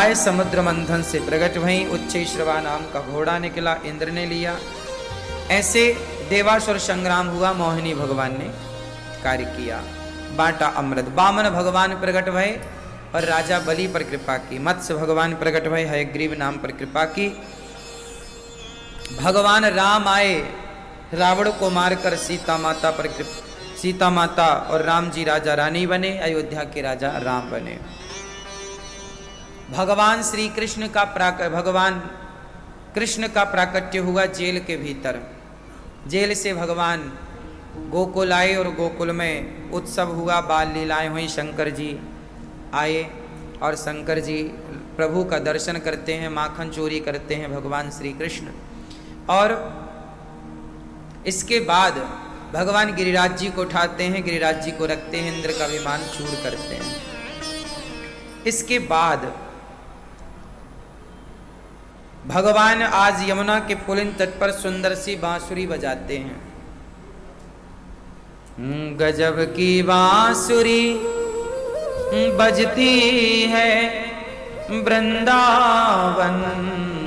गाय समुद्र मंथन से प्रकट भई, उच्चैश्रवा नाम का घोड़ा निकला, इंद्र ने लिया। ऐसे देवासुर संग्राम हुआ, मोहिनी भगवान ने कार्य किया, बांटा अमृत। वामन भगवान प्रकट भये और राजा बलि पर कृपा की। मत्स्य भगवान प्रकट भये, हयग्रीव नाम पर कृपा की। भगवान राम आए, रावण को मारकर सीता माता और राम जी राजा रानी बने, अयोध्या के राजा राम बने। भगवान श्री कृष्ण का भगवान कृष्ण का प्राकट्य हुआ जेल के भीतर। जेल से भगवान गोकुल आए और गोकुल में उत्सव हुआ, बाल लीलाएं हुई। शंकर जी आए और शंकर जी प्रभु का दर्शन करते हैं, माखन चोरी करते हैं भगवान श्री कृष्ण। और इसके बाद भगवान गिरिराज जी को उठाते हैं, गिरिराज जी को रखते हैं, इंद्र का विमान चूर करते हैं। इसके बाद भगवान आज यमुना के पुलिन तट पर सुंदर सी बांसुरी बजाते हैं। गजब की बांसुरी बजती है वृंदावन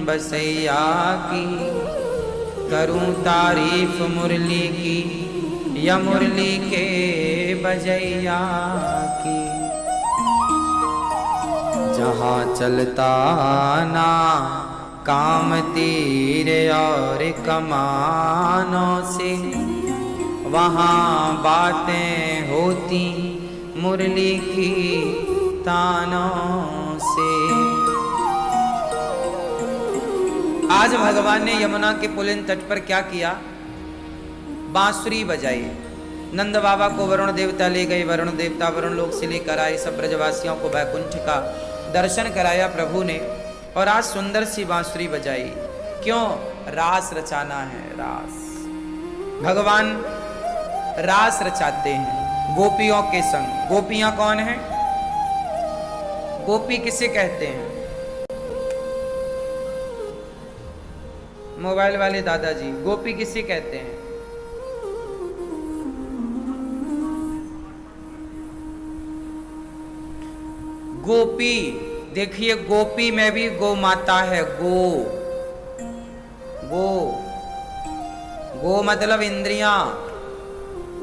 बसैया की, करूं तारीफ मुरली की या मुरली के बजैया की। जहाँ चलता ना काम तीर और कमानों से, वहाँ बातें होती मुरली की तानों से। आज भगवान ने यमुना के पुलिन तट पर क्या किया? बांसुरी बजाई। नंद बाबा को वरुण देवता ले गए, वरुण देवता वरुण लोक से लेकर आए। सब ब्रजवासियों को वैकुंठ का दर्शन कराया प्रभु ने, और आज सुंदर सी बांसुरी बजाई। क्यों? रास रचाना है, रास। भगवान रास रचाते हैं गोपियों के संग। गोपियां कौन है? गोपी किसे कहते हैं? मोबाइल वाले दादाजी, गोपी किसे कहते हैं? गोपी, देखिए गोपी में भी गौ माता है। गो गो गो मतलब इंद्रियां,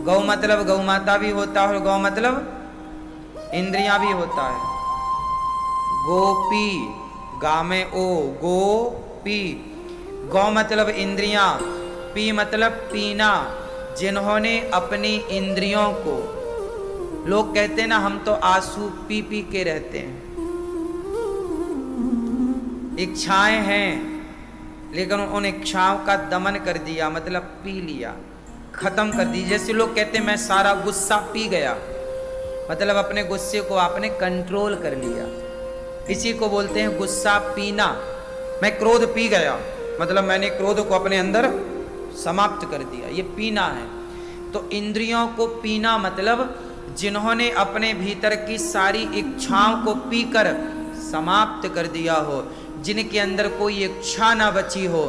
गौ मतलब गौ माता भी होता है, और गौ मतलब इंद्रियां भी होता है। गोपी, गा में ओ, गोपी। गौ मतलब इंद्रियां, पी मतलब पीना। जिन्होंने अपनी इंद्रियों को, लोग कहते हैं ना हम तो आंसू पी पी के रहते हैं, इच्छाएं हैं, लेकिन उन इच्छाओं का दमन कर दिया, मतलब पी लिया, खत्म कर दी। जैसे लोग कहते हैं मैं सारा गुस्सा पी गया, मतलब अपने गुस्से को आपने कंट्रोल कर लिया। इसी को बोलते हैं गुस्सा पीना। मैं क्रोध पी गया, मतलब मैंने क्रोध को अपने अंदर समाप्त कर दिया, ये पीना है। तो इंद्रियों को पीना मतलब जिन्होंने अपने भीतर की सारी इच्छाओं को पीकर समाप्त कर दिया हो, जिनके अंदर कोई इच्छा ना बची हो,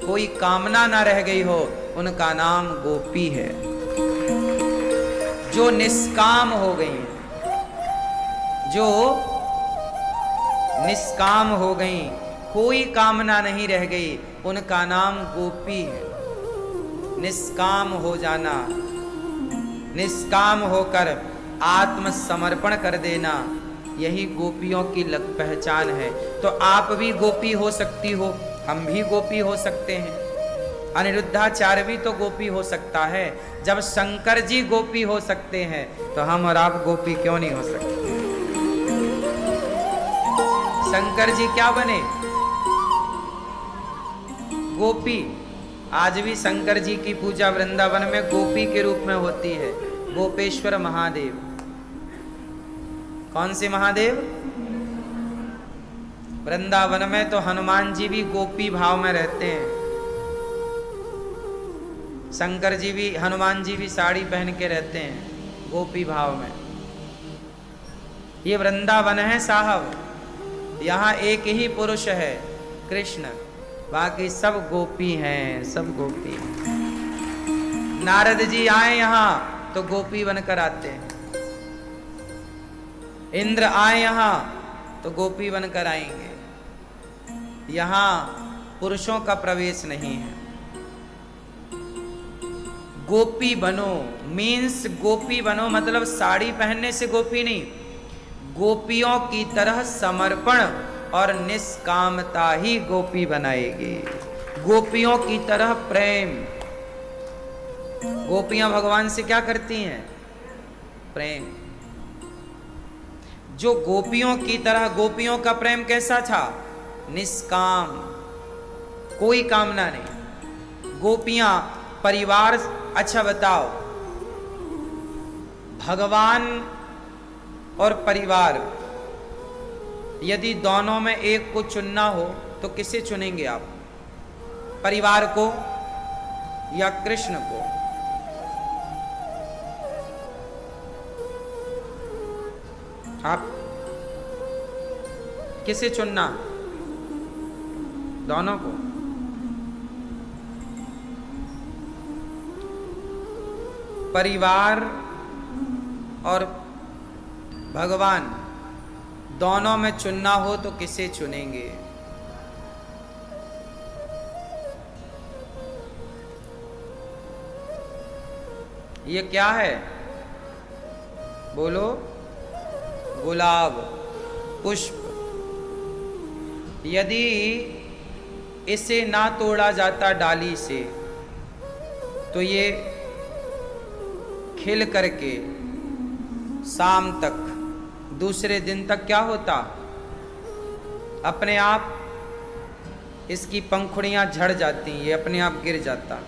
कोई कामना ना रह गई हो, उनका नाम गोपी है। जो निष्काम हो गई, जो निष्काम हो गई, कोई कामना नहीं रह गई, उनका नाम गोपी है। निष्काम हो जाना, निष्काम होकर आत्मसमर्पण कर देना, यही गोपियों की पहचान है। तो आप भी गोपी हो सकती हो, हम भी गोपी हो सकते हैं। अनिरुद्धाचार्य भी तो गोपी हो सकता है। जब शंकर जी गोपी हो सकते हैं, तो हम और आप गोपी क्यों नहीं हो सकते? शंकर जी क्या बने? गोपी। आज भी शंकर जी की पूजा वृंदावन में गोपी के रूप में होती है। गोपेश्वर महादेव। कौन से महादेव? वृंदावन में तो हनुमान जी भी गोपी भाव में रहते हैं। शंकर जी भी, हनुमान जी भी साड़ी पहन के रहते हैं गोपी भाव में। ये वृंदावन है साहब, यहाँ एक ही पुरुष है कृष्ण, बाकी सब गोपी हैं, सब गोपी हैं। नारद जी आए यहाँ तो गोपी बनकर आते हैं, इंद्र आए यहाँ तो गोपी बनकर आएंगे। यहां पुरुषों का प्रवेश नहीं है। गोपी बनो मीन्स गोपी बनो मतलब साड़ी पहनने से गोपी नहीं, गोपियों की तरह समर्पण और निष्कामता ही गोपी बनाएगी। गोपियों की तरह प्रेम। गोपियां भगवान से क्या करती हैं? प्रेम। जो गोपियों की तरह, गोपियों का प्रेम कैसा था? निष्काम, कोई कामना नहीं। गोपियां परिवार, अच्छा बताओ, भगवान और परिवार, यदि दोनों में एक को चुनना हो तो किसे चुनेंगे आप? परिवार को या कृष्ण को? आप किसे चुनना? दोनों को। परिवार और भगवान दोनों में चुनना हो तो किसे चुनेंगे? ये क्या है? बोलो। गुलाब, पुष्प। यदि इसे ना तोड़ा जाता डाली से तो ये खिल करके शाम तक, दूसरे दिन तक क्या होता? अपने आप इसकी पंखुड़ियां झड़ जाती, ये अपने आप गिर जाता।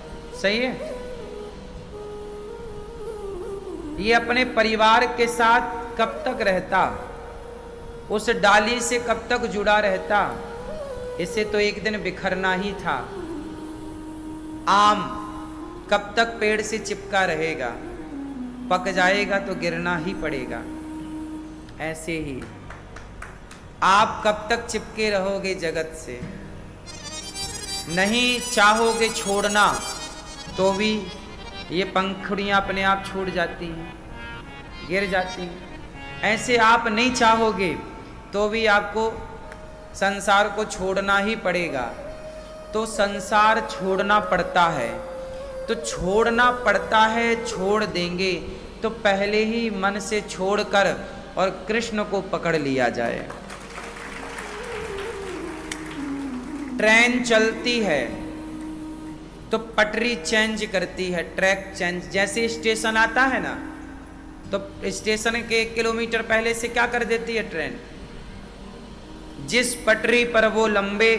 सही है? ये अपने परिवार के साथ कब तक रहता? उस डाली से कब तक जुड़ा रहता? इसे तो एक दिन बिखरना ही था। आम कब तक पेड़ से चिपका रहेगा? पक जाएगा तो गिरना ही पड़ेगा। ऐसे ही आप कब तक चिपके रहोगे जगत से? नहीं चाहोगे छोड़ना तो भी ये पंखुड़ियां अपने आप छूट जाती हैं, गिर जाती हैं। ऐसे आप नहीं चाहोगे तो भी आपको संसार को छोड़ना ही पड़ेगा। तो संसार छोड़ना पड़ता है, तो छोड़ना पड़ता है, छोड़ देंगे तो पहले ही मन से छोड़कर और कृष्ण को पकड़ लिया जाए। ट्रेन चलती है तो पटरी चेंज करती है, ट्रैक चेंज। जैसे स्टेशन आता है ना तो स्टेशन के 1 किलोमीटर पहले से क्या कर देती है ट्रेन? जिस पटरी पर वो लंबे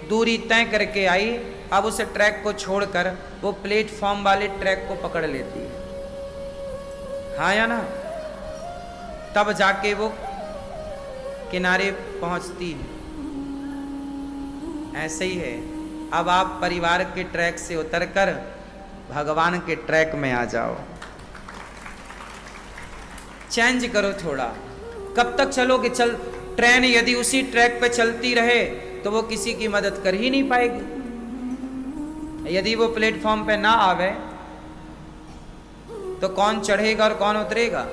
दूरी तय करके आई, अब उस ट्रैक को छोड़कर वो प्लेटफॉर्म वाले ट्रैक को पकड़ लेती है। हाँ या ना? तब जाके वो किनारे पहुंचती है। ऐसे ही है। अब आप परिवार के ट्रैक से उतरकर भगवान के ट्रैक में आ जाओ। चेंज करो थोड़ा। कब तक चलोगे? ट्रेन यदि उसी ट्रैक पे चलती रहे तो वो किसी की मदद कर ही नहीं पाएगी। यदि वो प्लेटफॉर्म पे ना आवे तो कौन चढ़ेगा और कौन उतरेगा?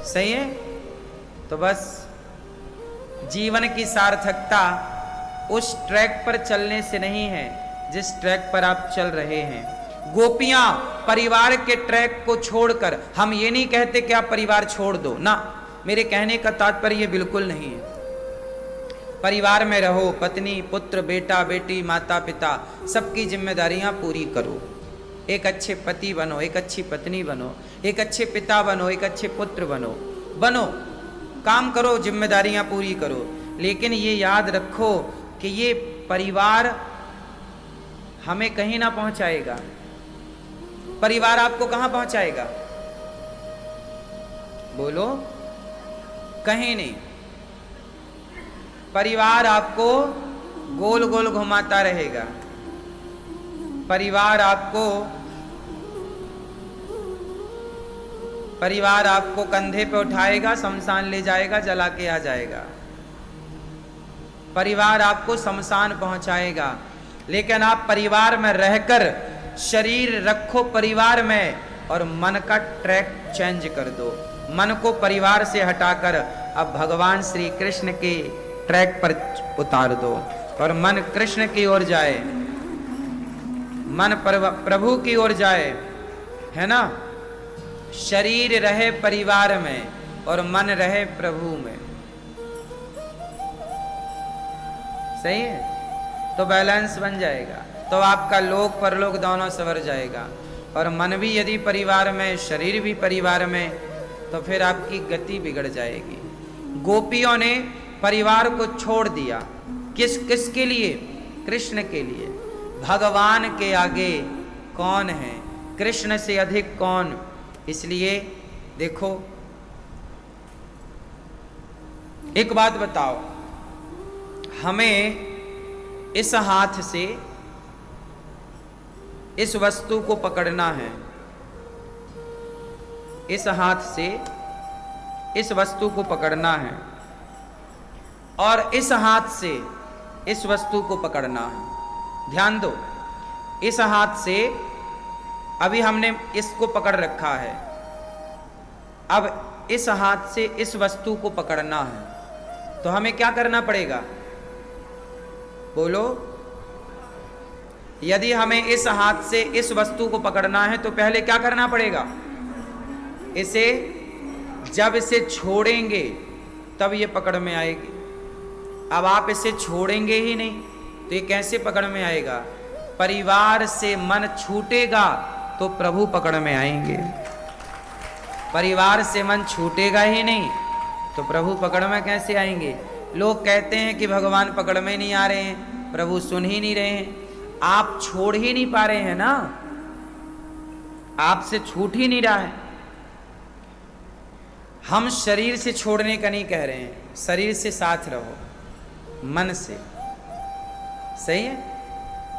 सही है? तो बस जीवन की सार्थकता उस ट्रैक पर चलने से नहीं है जिस ट्रैक पर आप चल रहे हैं। गोपियां परिवार के ट्रैक को छोड़कर, हम ये नहीं कहते कि आप परिवार छोड़ दो ना, मेरे कहने का तात्पर्य बिल्कुल नहीं है। परिवार में रहो, पत्नी, पुत्र, बेटा, बेटी, माता, पिता, सबकी जिम्मेदारियां पूरी करो। एक अच्छे पति बनो, एक अच्छी पत्नी बनो, एक अच्छे पिता बनो, एक अच्छे पुत्र बनो। काम करो, जिम्मेदारियां पूरी करो। लेकिन ये याद रखो कि ये परिवार हमें कहीं ना पहुंचाएगा। परिवार आपको कहां पहुंचाएगा? बोलो। कहीं नहीं। परिवार आपको गोल गोल घुमाता रहेगा। परिवार आपको कंधे पे उठाएगा, शमशान ले जाएगा, जला के आ जाएगा। परिवार आपको शमशान पहुंचाएगा। लेकिन आप परिवार में रहकर शरीर रखो परिवार में और मन का ट्रैक चेंज कर दो। मन को परिवार से हटाकर अब भगवान श्री कृष्ण के ट्रैक पर उतार दो और मन कृष्ण की ओर जाए, मन प्रभु की ओर जाए, है ना। शरीर रहे परिवार में और मन रहे प्रभु में, सही है। तो बैलेंस बन जाएगा, तो आपका लोक परलोक दोनों सवर जाएगा। और मन भी यदि परिवार में, शरीर भी परिवार में, तो फिर आपकी गति बिगड़ जाएगी। गोपियों ने परिवार को छोड़ दिया, किसके लिए? कृष्ण के लिए। भगवान के आगे कौन है? कृष्ण से अधिक कौन? इसलिए देखो, एक बात बताओ, हमें इस हाथ से इस वस्तु को पकड़ना है, इस हाथ से इस वस्तु को पकड़ना है और इस हाथ से इस वस्तु को पकड़ना है। ध्यान दो, इस हाथ से अभी हमने इसको पकड़ रखा है, अब इस हाथ से इस वस्तु को पकड़ना है, तो हमें क्या करना पड़ेगा? बोलो। यदि हमें इस हाथ से इस वस्तु को पकड़ना है तो पहले क्या करना पड़ेगा? इसे, जब इसे छोड़ेंगे तब ये पकड़ में आएगी। अब आप इसे छोड़ेंगे ही नहीं तो ये कैसे पकड़ में आएगा? परिवार से मन छूटेगा तो प्रभु पकड़ में आएंगे। परिवार से मन छूटेगा ही नहीं तो प्रभु पकड़ में कैसे आएंगे? लोग कहते हैं कि भगवान पकड़ में नहीं आ रहे हैं, प्रभु सुन ही नहीं रहे हैं। आप छोड़ ही नहीं पा रहे हैं ना, आपसे छूट ही नहीं रहा है। हम शरीर से छोड़ने का नहीं कह रहे हैं, शरीर से साथ रहो, मन से, सही है।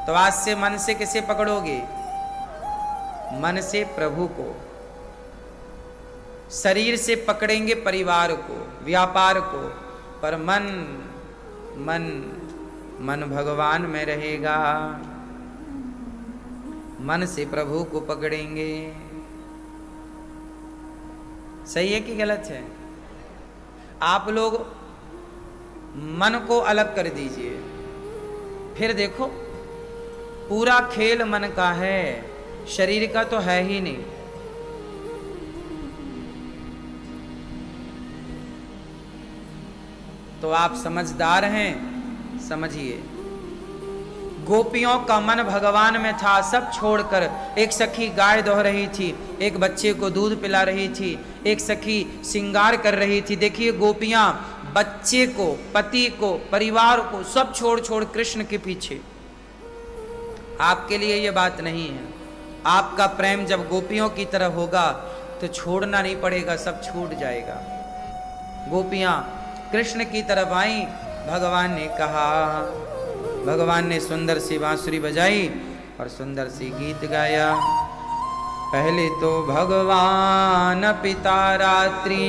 तो आज से मन से किसे पकड़ोगे? मन से प्रभु को। शरीर से पकड़ेंगे परिवार को, व्यापार को, पर मन मन मन भगवान में रहेगा। मन से प्रभु को पकड़ेंगे। सही है कि गलत है? आप लोग मन को अलग कर दीजिए, फिर देखो पूरा खेल मन का है, शरीर का तो है ही नहीं। तो आप समझदार हैं, समझिए। गोपियों का मन भगवान में था, सब छोड़कर। एक सखी गाय दोह रही थी, एक बच्चे को दूध पिला रही थी, एक सखी श्रृंगार कर रही थी। देखिए गोपियां बच्चे को, पति को, परिवार को सब छोड़ छोड़ कृष्ण के पीछे। आपके लिए ये बात नहीं है। आपका प्रेम जब गोपियों की तरह होगा तो छोड़ना नहीं पड़ेगा, सब छूट जाएगा। गोपियां कृष्ण की तरफ आई, भगवान ने कहा, भगवान ने सुंदर सी बांसुरी बजाई और सुंदर सी गीत गाया। पहले तो भगवान पिता रात्रि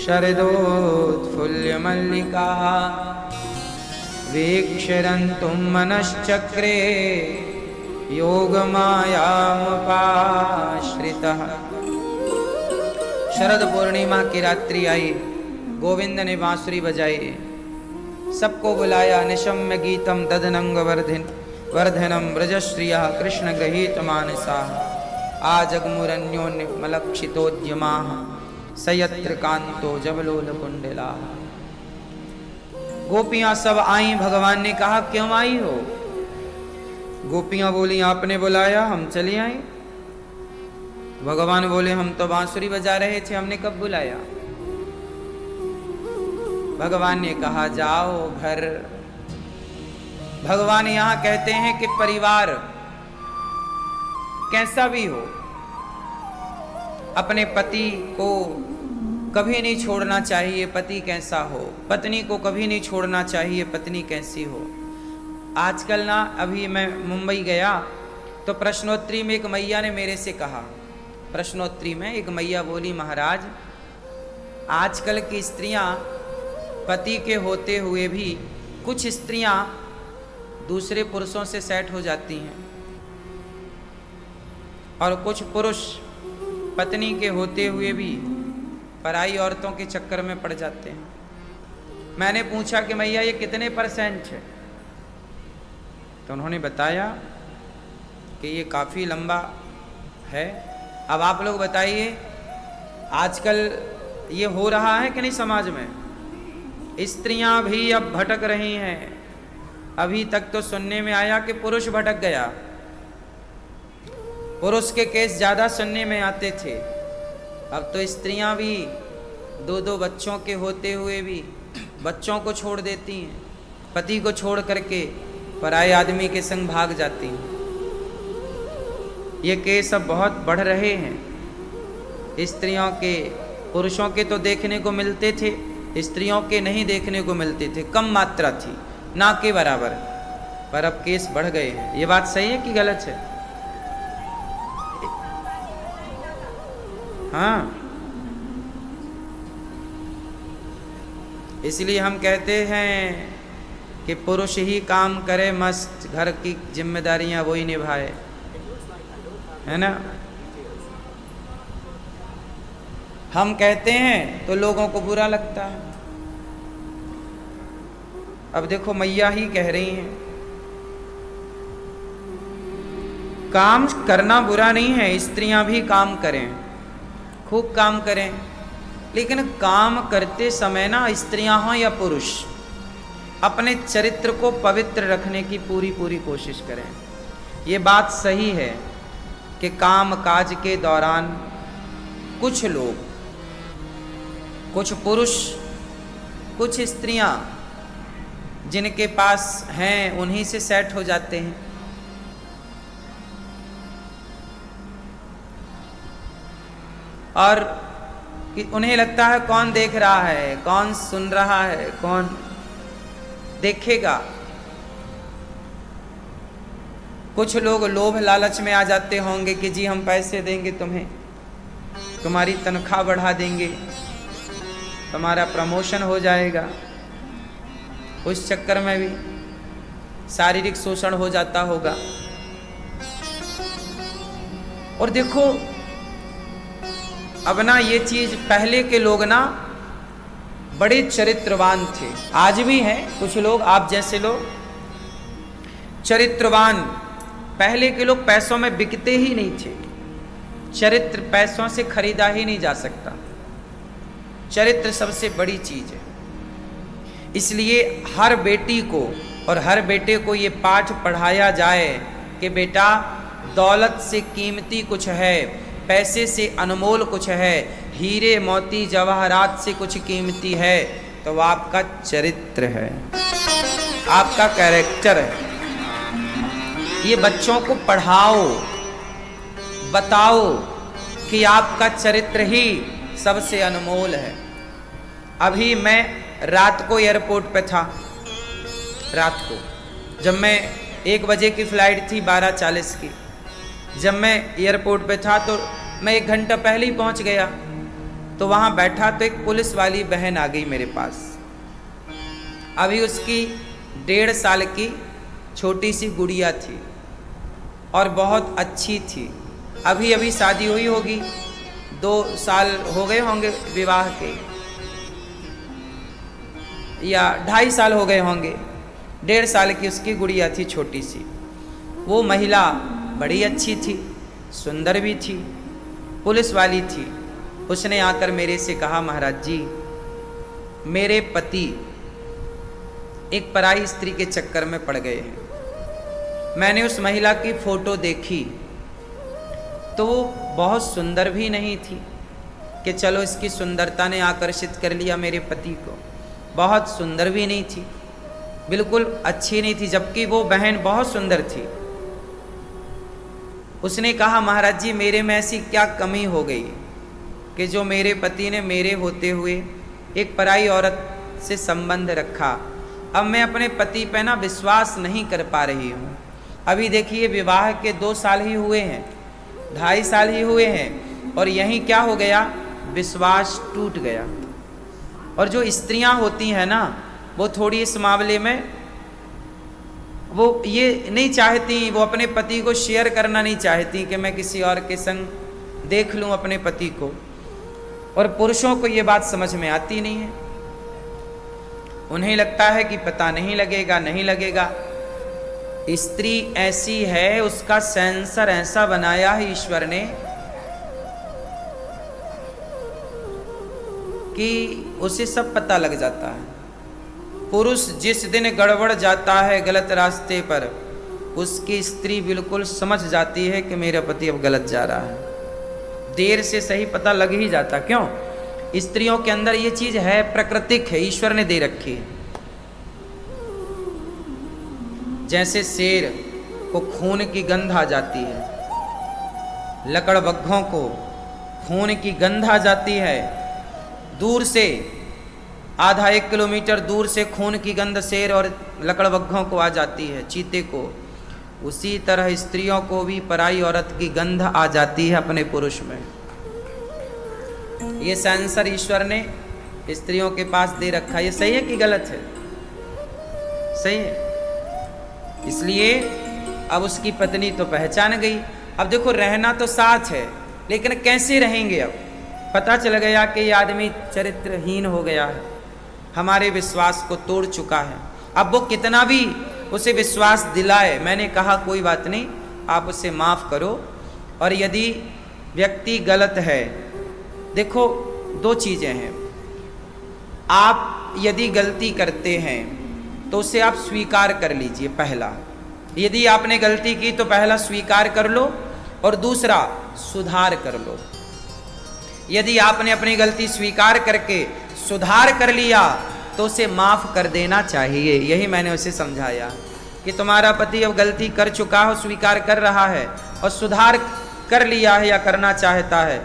शरदोत्फुल्य मल्लिका वीक्षरन्तुं मनश्चक्रे योग मायामुपाश्रितः। शरद पूर्णिमा की रात्रि आई, गोविंद ने बांसुरी बजाई, सबको बुलाया। निशम्य गीतम ददनंग वर्धनम ब्रजश्रिया कृष्ण गृहीत मानसा आजगमुरन्योन्य मलक्षितोद्यमा सयत्र कांतो जबलोल कुंडला। गोपियां सब आई। भगवान ने कहा क्यों आई हो? गोपियां बोली आपने बुलाया, हम चली आई। भगवान बोले हम तो बांसुरी बजा रहे थे, हमने कब बुलाया? भगवान ने कहा जाओ घर। भगवान यहां कहते हैं कि परिवार कैसा भी हो, अपने पति को कभी नहीं छोड़ना चाहिए, पति कैसा हो। पत्नी को कभी नहीं छोड़ना चाहिए, पत्नी कैसी हो। आजकल ना, अभी मैं मुंबई गया तो प्रश्नोत्तरी में एक मैया ने मेरे से कहा, प्रश्नोत्तरी में एक मैया बोली महाराज आजकल की स्त्रियां पति के होते हुए भी, कुछ स्त्रियां दूसरे पुरुषों से सेट हो जाती हैं और कुछ पुरुष पत्नी के होते हुए भी पराई औरतों के चक्कर में पड़ जाते हैं। मैंने पूछा कि मैया ये कितने % है, तो उन्होंने बताया कि ये काफ़ी लंबा है। अब आप लोग बताइए, आजकल ये हो रहा है कि नहीं समाज में? स्त्रियां भी अब भटक रही हैं। अभी तक तो सुनने में आया कि पुरुष भटक गया, पुरुष के केस ज़्यादा सुनने में आते थे। अब तो स्त्रियां भी 2-2 बच्चों के होते हुए भी बच्चों को छोड़ देती हैं, पति को छोड़ करके पराये आदमी के संग भाग जाती हैं। ये केस अब बहुत बढ़ रहे हैं। स्त्रियों के, पुरुषों के तो देखने को मिलते थे, स्त्रियों के नहीं देखने को मिलते थे, कम मात्रा थी, ना के बराबर, पर अब केस बढ़ गए हैं। ये बात सही है कि गलत है? हाँ, इसलिए हम कहते हैं कि पुरुष ही काम करे मस्त, घर की जिम्मेदारियां वही निभाए, है ना? हम कहते हैं तो लोगों को बुरा लगता है। अब देखो मैया ही कह रही हैं, काम करना बुरा नहीं है, स्त्रियां भी काम करें, खूब काम करें, लेकिन काम करते समय ना, स्त्रियां हों या पुरुष, अपने चरित्र को पवित्र रखने की पूरी कोशिश करें। ये बात सही है कि काम काज के दौरान कुछ लोग, कुछ पुरुष, कुछ स्त्रियां जिनके पास हैं उन्हीं से सेट हो जाते हैं। और कि उन्हें लगता है कौन देख रहा है, कौन सुन रहा है, कौन देखेगा। कुछ लोग लोभ लालच में आ जाते होंगे कि जी हम पैसे देंगे तुम्हें, तुम्हारी तनख्वाह बढ़ा देंगे, तुम्हारा प्रमोशन हो जाएगा। उस चक्कर में भी शारीरिक शोषण हो जाता होगा। और देखो अब ना, ये चीज पहले के लोग ना बड़े चरित्रवान थे, आज भी हैं कुछ लोग, आप जैसे लोग चरित्रवान। पहले के लोग पैसों में बिकते ही नहीं थे। चरित्र पैसों से खरीदा ही नहीं जा सकता। चरित्र सबसे बड़ी चीज है। इसलिए हर बेटी को और हर बेटे को ये पाठ पढ़ाया जाए कि बेटा, दौलत से कीमती कुछ है, पैसे से अनमोल कुछ है, हीरे मोती जवाहरात से कुछ कीमती है, तो वो आपका चरित्र है, आपका कैरेक्टर है। ये बच्चों को पढ़ाओ, बताओ कि आपका चरित्र ही सबसे अनमोल है। अभी मैं रात को एयरपोर्ट पे था, रात को जब मैं 1 बजे की फ़्लाइट थी 12:40 की, जब मैं एयरपोर्ट पे था तो मैं 1 घंटा पहले ही पहुंच गया। तो वहाँ बैठा तो एक पुलिस वाली बहन आ गई मेरे पास। अभी उसकी 1.5 साल की छोटी सी गुड़िया थी और बहुत अच्छी थी। अभी अभी शादी हुई होगी, 2 साल हो गए होंगे विवाह के, या 2.5 साल हो गए होंगे। 1.5 साल की उसकी गुड़िया थी, छोटी सी। वो महिला बड़ी अच्छी थी, सुंदर भी थी, पुलिस वाली थी। उसने आकर मेरे से कहा, महाराज जी, मेरे पति एक पराई स्त्री के चक्कर में पड़ गए हैं। मैंने उस महिला की फोटो देखी तो वो बहुत सुंदर भी नहीं थी कि चलो इसकी सुंदरता ने आकर्षित कर लिया मेरे पति को। बहुत सुंदर भी नहीं थी, बिल्कुल अच्छी नहीं थी, जबकि वो बहन बहुत सुंदर थी। उसने कहा, महाराज जी, मेरे में ऐसी क्या कमी हो गई कि जो मेरे पति ने मेरे होते हुए एक पराई औरत से संबंध रखा। अब मैं अपने पति पे ना विश्वास नहीं कर पा रही हूँ। अभी देखिए, विवाह के 2 साल ही हुए हैं, 2.5 साल ही हुए हैं, और यहीं क्या हो गया, विश्वास टूट गया। और जो स्त्रियां होती हैं ना, वो थोड़ी इस मामले में वो ये नहीं चाहती, वो अपने पति को शेयर करना नहीं चाहती कि मैं किसी और के संग देख लूं अपने पति को। और पुरुषों को ये बात समझ में आती नहीं है। उन्हें लगता है कि पता नहीं लगेगा, नहीं लगेगा। स्त्री ऐसी है, उसका सेंसर ऐसा बनाया है ईश्वर ने कि उसे सब पता लग जाता है। पुरुष जिस दिन गड़बड़ जाता है गलत रास्ते पर, उसकी स्त्री बिल्कुल समझ जाती है कि मेरा पति अब गलत जा रहा है। देर से सही पता लग ही जाता। क्यों? स्त्रियों के अंदर ये चीज है, प्राकृतिक है, ईश्वर ने दे रखी है। जैसे शेर को खून की गंध आ जाती है, लकड़बग्घों को खून की गंध आ जाती है, दूर से आधा 1 किलोमीटर दूर से खून की गंध शेर और लकड़बग्घों को आ जाती है, चीते को। उसी तरह स्त्रियों को भी पराई औरत की गंध आ जाती है अपने पुरुष में। ये सेंसर ईश्वर ने स्त्रियों के पास दे रखा है। ये सही है कि गलत है? सही है। इसलिए अब उसकी पत्नी तो पहचान गई। अब देखो, रहना तो साथ है, लेकिन कैसे रहेंगे? अब पता चल गया कि ये आदमी चरित्रहीन हो गया है, हमारे विश्वास को तोड़ चुका है। अब वो कितना भी उसे विश्वास दिलाए, मैंने कहा कोई बात नहीं, आप उसे माफ करो। और यदि व्यक्ति गलत है, देखो 2 चीजें हैं। आप यदि गलती करते हैं तो उसे आप स्वीकार कर लीजिए। पहला, यदि आपने गलती की तो पहला स्वीकार कर लो, और दूसरा सुधार कर लो। यदि आपने अपनी गलती स्वीकार करके सुधार कर लिया तो उसे माफ कर देना चाहिए। यही मैंने उसे समझाया कि तुम्हारा पति अब गलती कर चुका हो, स्वीकार कर रहा है और सुधार कर लिया है या करना चाहता है,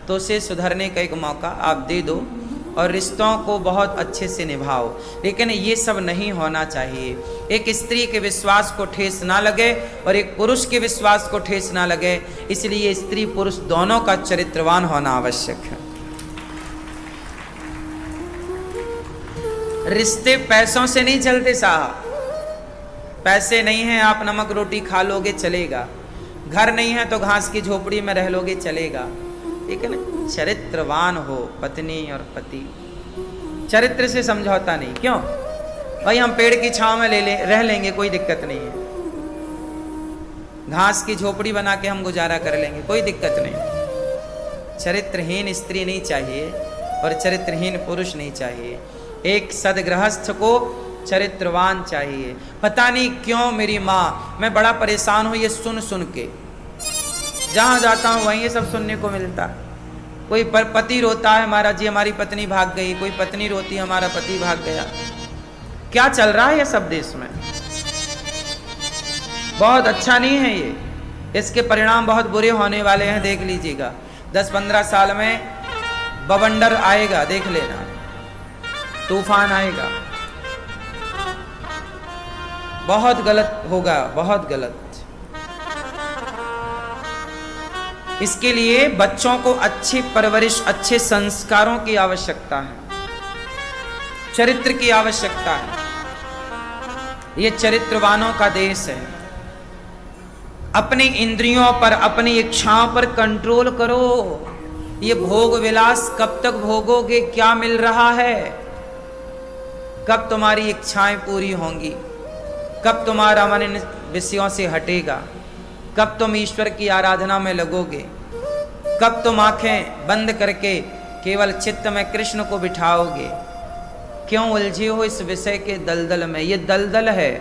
तो उसे सुधरने का एक मौका आप दे दो और रिश्तों को बहुत अच्छे से निभाओ। लेकिन ये सब नहीं होना चाहिए। एक स्त्री के विश्वास को ठेस ना लगे और एक पुरुष के विश्वास को ठेस ना लगे, इसलिए स्त्री पुरुष दोनों का चरित्रवान होना आवश्यक है। रिश्ते पैसों से नहीं चलते साहब। पैसे नहीं हैं, आप नमक रोटी खा लोगे चलेगा। घर नहीं है तो घास की झोपड़ी में रह लोगे चलेगा। लेकिन चरित्रवान हो पत्नी और पति, चरित्र से समझौता नहीं। क्यों भाई, हम पेड़ की छांव में रह लेंगे, कोई दिक्कत नहीं है। घास की झोपड़ी बना के हम गुजारा कर लेंगे, कोई दिक्कत नहीं। चरित्रहीन स्त्री नहीं चाहिए और चरित्रहीन पुरुष नहीं चाहिए। एक सदगृहस्थ को चरित्रवान चाहिए। पता नहीं क्यों मेरी माँ, मैं बड़ा परेशान हूँ ये सुन सुन के। जहाँ जाता हूँ वहीं ये सब सुनने को मिलता। कोई पति रोता है, महाराज जी हमारी पत्नी भाग गई, कोई पत्नी रोती है, हमारा पति भाग गया। क्या चल रहा है ये सब देश में? बहुत अच्छा नहीं है ये। इसके परिणाम बहुत बुरे होने वाले हैं, देख लीजिएगा। 10-15 साल में बवंडर आएगा, देख लेना, तूफान आएगा। बहुत गलत होगा, बहुत गलत। इसके लिए बच्चों को अच्छी परवरिश, अच्छे संस्कारों की आवश्यकता है, चरित्र की आवश्यकता है। ये चरित्रवानों का देश है। अपनी इंद्रियों पर, अपनी इच्छाओं पर कंट्रोल करो। ये भोग विलास कब तक भोगोगे? क्या मिल रहा है? कब तुम्हारी इच्छाएं पूरी होंगी? कब तुम्हारा मन इन विषयों से हटेगा? कब तुम ईश्वर की आराधना में लगोगे? कब तुम आंखें बंद करके केवल चित्त में कृष्ण को बिठाओगे? क्यों उलझे हो इस विषय के दलदल में? ये दलदल है।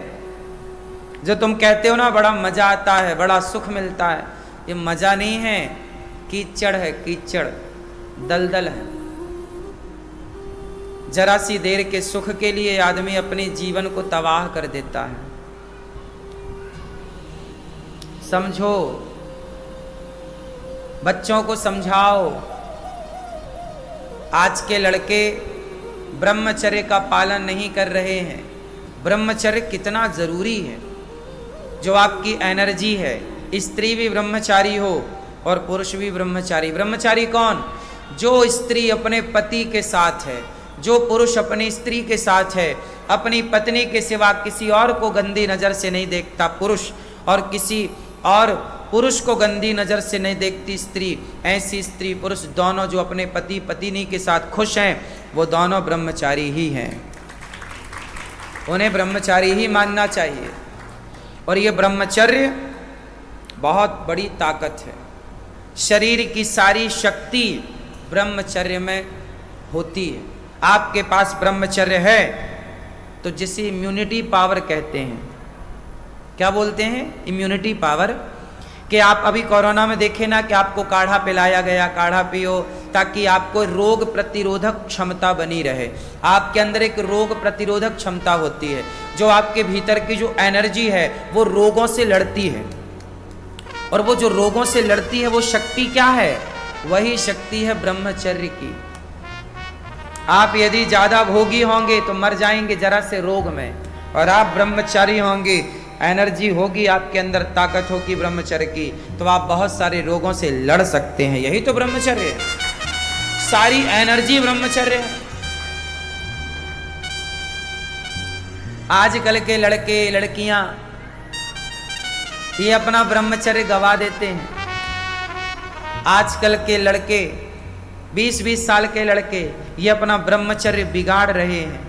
जो तुम कहते हो ना बड़ा मजा आता है, बड़ा सुख मिलता है, ये मजा नहीं है, कीचड़ है, कीचड़, दलदल है। जरा सी देर के सुख के लिए आदमी अपने जीवन को तबाह कर देता है। समझो, बच्चों को समझाओ। आज के लड़के ब्रह्मचर्य का पालन नहीं कर रहे हैं। ब्रह्मचर्य कितना जरूरी है। जो आपकी एनर्जी है, स्त्री भी ब्रह्मचारी हो और पुरुष भी ब्रह्मचारी। ब्रह्मचारी कौन? जो स्त्री अपने पति के साथ है, जो पुरुष अपनी स्त्री के साथ है, अपनी पत्नी के सिवा किसी और को गंदी नजर से नहीं देखता पुरुष, और किसी और पुरुष को गंदी नजर से नहीं देखती स्त्री, ऐसी स्त्री पुरुष दोनों जो अपने पति पत्नी के साथ खुश हैं वो दोनों ब्रह्मचारी ही हैं, उन्हें ब्रह्मचारी ही मानना चाहिए। और ये ब्रह्मचर्य बहुत बड़ी ताकत है, शरीर की सारी शक्ति ब्रह्मचर्य में होती है। आपके पास ब्रह्मचर्य है तो जिसे इम्यूनिटी पावर कहते हैं, क्या बोलते हैं, इम्यूनिटी पावर, कि आप अभी कोरोना में देखे ना कि आपको काढ़ा पिलाया गया, काढ़ा पियो ताकि आपको रोग प्रतिरोधक क्षमता बनी रहे। आपके अंदर एक रोग प्रतिरोधक क्षमता होती है, जो आपके भीतर की जो एनर्जी है वो रोगों से लड़ती है, और वो जो रोगों से लड़ती है वो शक्ति क्या है, वही शक्ति है ब्रह्मचर्य की। आप यदि ज्यादा भोगी होंगे तो मर जाएंगे जरा से रोग में, और आप ब्रह्मचारी होंगे, एनर्जी होगी आपके अंदर, ताकत होगी ब्रह्मचर्य की, तो आप बहुत सारे रोगों से लड़ सकते हैं। यही तो ब्रह्मचर्य है, सारी एनर्जी ब्रह्मचर्य है। आजकल के लड़के लड़कियां ये अपना ब्रह्मचर्य गवा देते हैं। आजकल के लड़के 20-20 साल के लड़के ये अपना ब्रह्मचर्य बिगाड़ रहे हैं,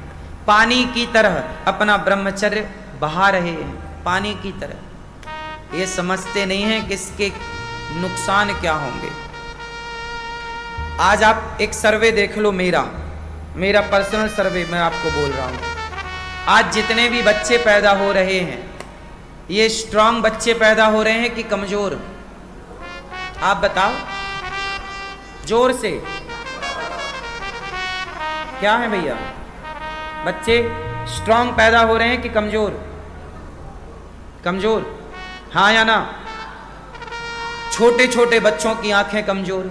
पानी की तरह अपना ब्रह्मचर्य बहा रहे हैं, पानी की तरह। ये समझते नहीं हैं कि इसके नुकसान क्या होंगे। आज आप एक सर्वे देख लो, मेरा पर्सनल सर्वे मैं आपको बोल रहा हूं। आज जितने भी बच्चे पैदा हो रहे हैं, ये स्ट्रांग बच्चे पैदा हो रहे हैं कि कमजोर, आप बताओ जोर से, क्या है भैया? बच्चे स्ट्रांग पैदा हो रहे हैं कि कमजोर? कमजोर, हाँ या ना? छोटे छोटे बच्चों की आंखें कमजोर,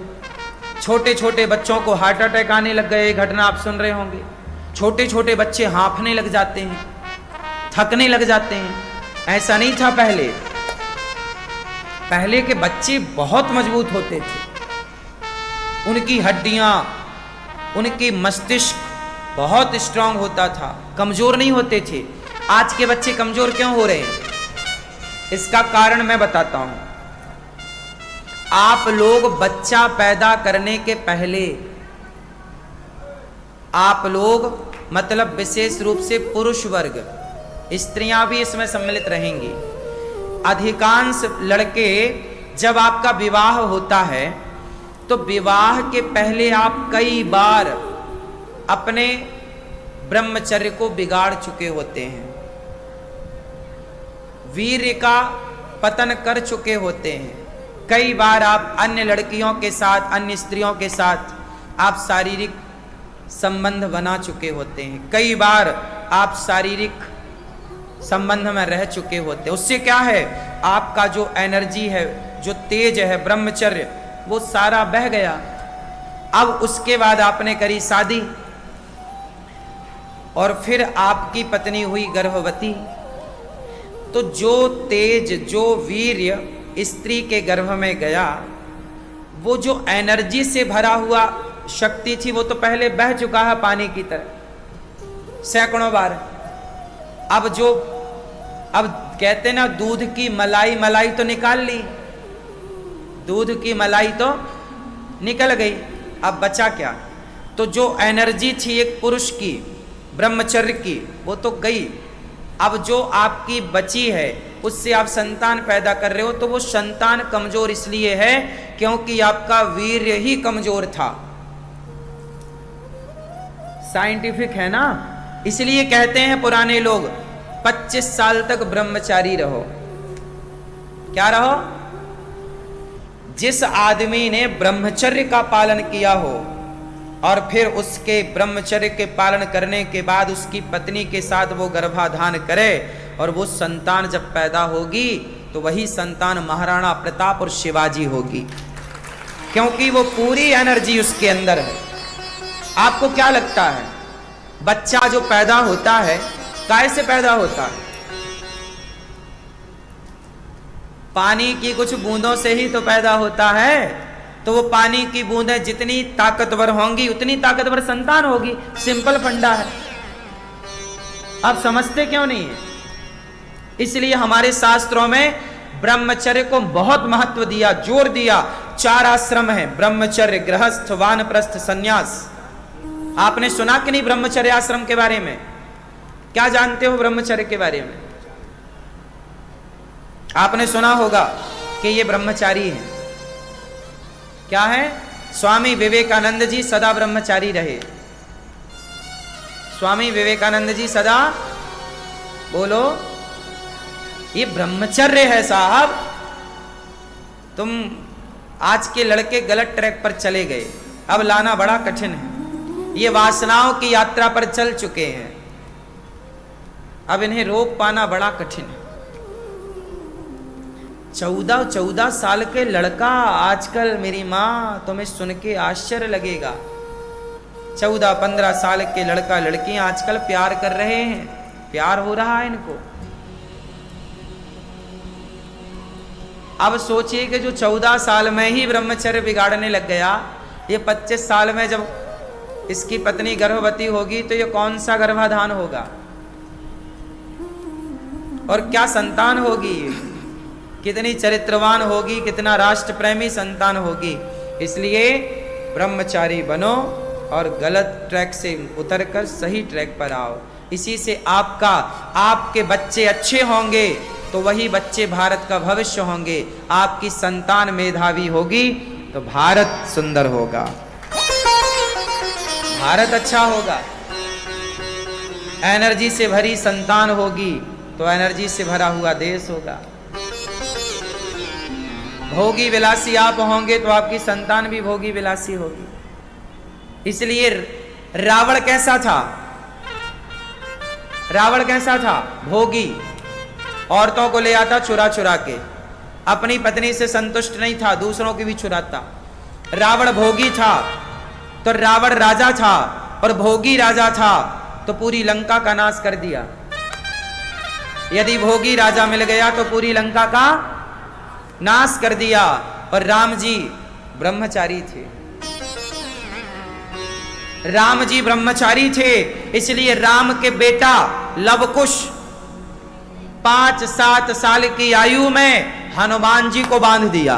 छोटे छोटे बच्चों को हार्ट अटैक आने लग गए, घटना आप सुन रहे होंगे। छोटे छोटे बच्चे हांफने लग जाते हैं, थकने लग जाते हैं। ऐसा नहीं था पहले, पहले के बच्चे बहुत मजबूत होते थे, उनकी हड्डियां, उनकी मस्तिष्क बहुत स्ट्रांग होता था, कमजोर नहीं होते थे। आज के बच्चे कमजोर क्यों हो रहे हैं? इसका कारण मैं बताता हूं। आप लोग बच्चा पैदा करने के पहले, आप लोग मतलब विशेष रूप से पुरुष वर्ग, स्त्रियां भी इसमें सम्मिलित रहेंगी, अधिकांश लड़के जब आपका विवाह होता है तो विवाह के पहले आप कई बार अपने ब्रह्मचर्य को बिगाड़ चुके होते हैं, वीर्य का पतन कर चुके होते हैं। कई बार आप अन्य लड़कियों के साथ, अन्य स्त्रियों के साथ आप शारीरिक संबंध बना चुके होते हैं, कई बार आप शारीरिक संबंध में रह चुके होते हैं। उससे क्या है, आपका जो एनर्जी है, जो तेज है, ब्रह्मचर्य, वो सारा बह गया। अब उसके बाद आपने करी शादी, और फिर आपकी पत्नी हुई गर्भवती, तो जो तेज, जो वीर्य स्त्री के गर्भ में गया, वो जो एनर्जी से भरा हुआ शक्ति थी वो तो पहले बह चुका है पानी की तरह सैकड़ों बार। अब कहते ना, दूध की मलाई, मलाई तो निकाल ली, दूध की मलाई तो निकल गई, अब बचा क्या? तो जो एनर्जी थी एक पुरुष की ब्रह्मचर्य की, वो तो गई। अब जो आपकी बची है उससे आप संतान पैदा कर रहे हो, तो वो संतान कमजोर इसलिए है क्योंकि आपका वीर्य ही कमजोर था। साइंटिफिक है ना, इसलिए कहते हैं पुराने लोग 25 साल तक ब्रह्मचारी रहो। क्या रहो? जिस आदमी ने ब्रह्मचर्य का पालन किया हो और फिर उसके ब्रह्मचर्य के पालन करने के बाद उसकी पत्नी के साथ वो गर्भाधान करे और वो संतान जब पैदा होगी तो वही संतान महाराणा प्रताप और शिवाजी होगी, क्योंकि वो पूरी एनर्जी उसके अंदर है। आपको क्या लगता है, बच्चा जो पैदा होता है काहे से पैदा होता है? पानी की कुछ बूंदों से ही तो पैदा होता है। तो वो पानी की बूंदें जितनी ताकतवर होंगी उतनी ताकतवर संतान होगी, सिंपल फंडा है। आप समझते क्यों नहीं है? इसलिए हमारे शास्त्रों में ब्रह्मचर्य को बहुत महत्व दिया, जोर दिया। 4 आश्रम है, ब्रह्मचर्य, गृहस्थ, वानप्रस्थ, सन्यास। आपने सुना कि नहीं ब्रह्मचर्य आश्रम के बारे में? क्या जानते हो ब्रह्मचर्य के बारे में? आपने सुना होगा कि ये ब्रह्मचारी है। क्या है? स्वामी विवेकानंद जी सदा ब्रह्मचारी रहे। स्वामी विवेकानंद जी सदा, बोलो, ये ब्रह्मचर्य है साहब। तुम आज के लड़के गलत ट्रैक पर चले गए, अब लाना बड़ा कठिन है। ये वासनाओं की यात्रा पर चल चुके हैं, अब इन्हें रोक पाना बड़ा कठिन है। 14 साल के लड़का आजकल, मेरी माँ तुम्हें सुन के आश्चर्य लगेगा, 14-15 साल के लड़का लड़कियां आजकल प्यार कर रहे हैं, प्यार हो रहा है इनको। अब सोचिए कि जो 14 साल में ही ब्रह्मचर्य बिगाड़ने लग गया, ये 25 साल में जब इसकी पत्नी गर्भवती होगी तो ये कौन सा गर्भाधान होगा और क्या संतान होगी, कितनी चरित्रवान होगी, कितना राष्ट्र प्रेमी संतान होगी। इसलिए ब्रह्मचारी बनो और गलत ट्रैक से उतरकर सही ट्रैक पर आओ। इसी से आपके बच्चे अच्छे होंगे तो वही बच्चे भारत का भविष्य होंगे। आपकी संतान मेधावी होगी तो भारत सुंदर होगा, भारत अच्छा होगा। एनर्जी से भरी संतान होगी तो एनर्जी से भरा हुआ देश होगा। भोगी विलासी आप होंगे तो आपकी संतान भी भोगी विलासी होगी। इसलिए रावण कैसा था? रावण कैसा था? भोगी, औरतों को ले आता चुरा चुरा के, अपनी पत्नी से संतुष्ट नहीं था, दूसरों की भी चुराता। रावण भोगी था तो रावण राजा था, और भोगी राजा था तो पूरी लंका का नाश कर दिया। यदि भोगी राजा मिल गया तो पूरी लंका का नाश कर दिया। और राम जी ब्रह्मचारी थे, राम जी ब्रह्मचारी थे, इसलिए राम के बेटा लवकुश 5-7 साल की आयु में हनुमान जी को बांध दिया।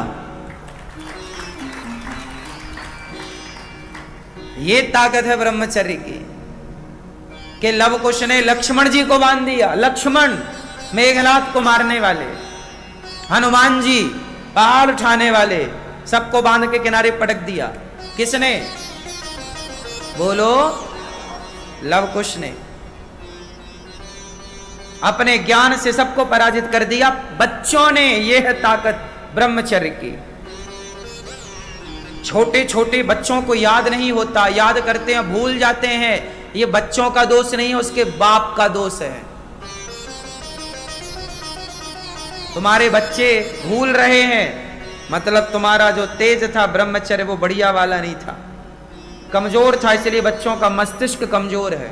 ये ताकत है ब्रह्मचर्य की कि लवकुश ने लक्ष्मण जी को बांध दिया। लक्ष्मण मेघनाथ को मारने वाले, हनुमान जी पहाड़ उठाने वाले, सबको बांध के किनारे पटक दिया। किसने? बोलो, लवकुश ने। अपने ज्ञान से सबको पराजित कर दिया बच्चों ने। यह है ताकत ब्रह्मचर्य की। छोटे छोटे बच्चों को याद नहीं होता, याद करते हैं भूल जाते हैं। ये बच्चों का दोष नहीं है, उसके बाप का दोष है। तुम्हारे बच्चे भूल रहे हैं, मतलब तुम्हारा जो तेज था ब्रह्मचर्य वो बढ़िया वाला नहीं था, कमजोर था, इसलिए बच्चों का मस्तिष्क कमजोर है।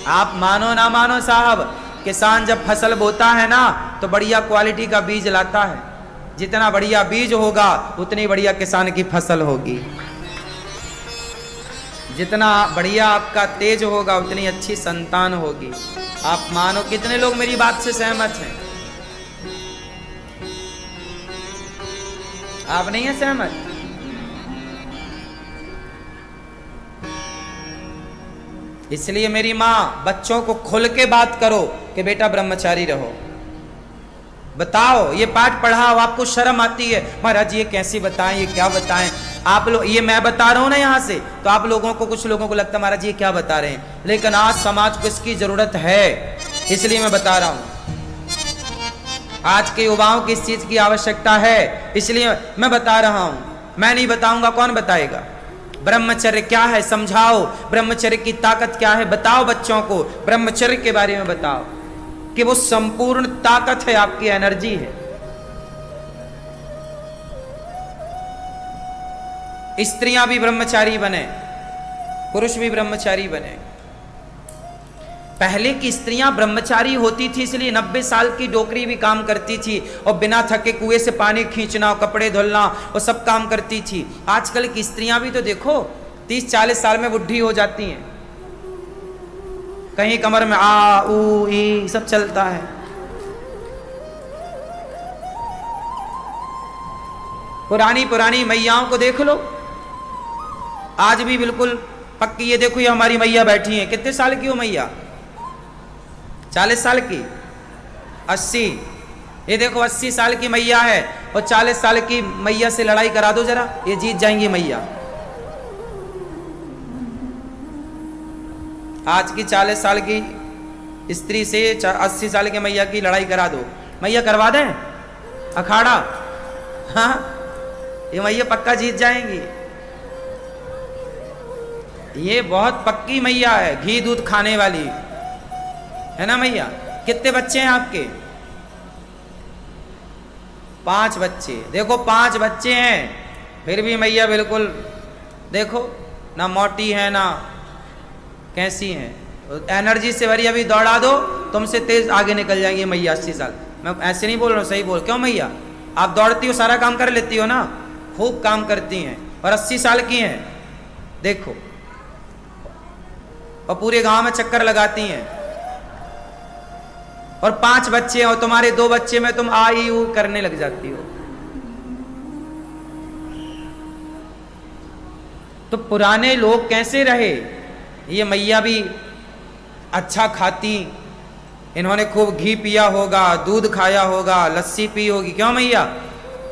आप मानो ना मानो साहब, किसान जब फसल बोता है ना तो बढ़िया क्वालिटी का बीज लाता है। जितना बढ़िया बीज होगा उतनी बढ़िया किसान की फसल होगी। जितना बढ़िया आपका तेज होगा उतनी अच्छी संतान होगी। आप मानो, कितने लोग मेरी बात से सहमत हैं? आप नहीं है सहमत? इसलिए मेरी मां, बच्चों को खुल के बात करो कि बेटा ब्रह्मचारी रहो। बताओ, ये पाठ पढ़ाओ। आपको शर्म आती है, महाराज ये कैसे बताएं, ये क्या बताएं? आप लोग, ये मैं बता रहा हूं ना यहां से, तो आप लोगों को, कुछ लोगों को लगता है महाराज ये क्या बता रहे हैं, लेकिन आज समाज को इसकी जरूरत है, इसलिए मैं बता रहा हूं। आज के युवाओं की इस चीज की आवश्यकता है, इसलिए मैं बता रहा हूं। मैं नहीं बताऊंगा, कौन बताएगा? ब्रह्मचर्य क्या है समझाओ, ब्रह्मचर्य की ताकत क्या है बताओ। बच्चों को ब्रह्मचर्य के बारे में बताओ कि वो संपूर्ण ताकत है, आपकी एनर्जी है। स्त्रियां भी ब्रह्मचारी बने, पुरुष भी ब्रह्मचारी बने। पहले की स्त्रियां ब्रह्मचारी होती थी, इसलिए 90 साल की डोकरी भी काम करती थी और बिना थके कुएं से पानी खींचना, कपड़े धुलना, वो सब काम करती थी। आजकल की स्त्रियां भी तो देखो 30-40 साल में बुढ़ी हो जाती हैं। कहीं कमर में आ ऊ ई सब चलता है। पुरानी पुरानी मैयाओं को देख लो, आज भी बिल्कुल पक्की। ये देखो, ये हमारी मैया बैठी है, कितने साल की हो मैया? 40 साल की, 80। ये देखो 80 साल की मैया है और 40 साल की मैया से लड़ाई करा दो जरा, ये जीत जाएंगी मैया। आज की 40 साल की स्त्री से 80 साल के मैया की लड़ाई करा दो, मैया करवा दें अखाड़ा? हाँ, ये मैया पक्का जीत जाएंगी। ये बहुत पक्की मैया है, घी दूध खाने वाली है ना मैया। कितने बच्चे हैं आपके? 5 बच्चे। देखो 5 बच्चे हैं, फिर भी मैया बिल्कुल देखो ना मोटी है ना कैसी है, एनर्जी से भरी। अभी दौड़ा दो, तुमसे तेज आगे निकल जाएंगी मैया 80 साल। मैं ऐसे नहीं बोल रहा हूँ, सही बोल। क्यों मैया? आप दौड़ती हो, सारा काम कर लेती हो ना, खूब काम करती हैं और 80 साल की हैं, देखो। और पूरे गांव में चक्कर लगाती हैं और 5 बच्चे हैं और तुम्हारे 2 बच्चे में तुम आ ई ऊ करने लग जाती हो। तो पुराने लोग कैसे रहे? ये मैया भी अच्छा खाती, इन्होंने खूब घी पिया होगा, दूध खाया होगा, लस्सी पी होगी। क्यों मैया?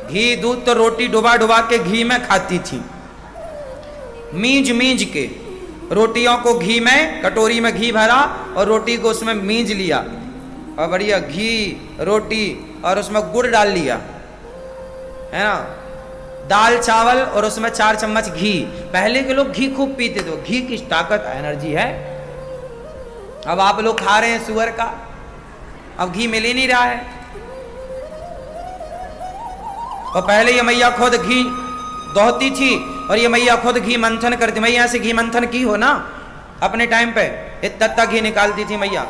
घी दूध तो रोटी डुबा डुबा के घी में खाती थी, मींज मींज के। रोटियों को घी में, कटोरी में घी भरा और रोटी को उसमें मींज लिया और बढ़िया घी रोटी और उसमें गुड़ डाल लिया, है ना। दाल चावल और उसमें 4 चम्मच घी। पहले के लोग घी खूब पीते थे, घी की ताकत एनर्जी है। अब आप लोग खा रहे हैं सुअर का, अब घी मिल ही नहीं रहा है। और पहले ये मैया खुद घी दोहती थी और ये मैया खुद घी मंथन करती। मैया से घी मंथन की हो ना अपने टाइम पे, इतना घी निकालती थी मैया।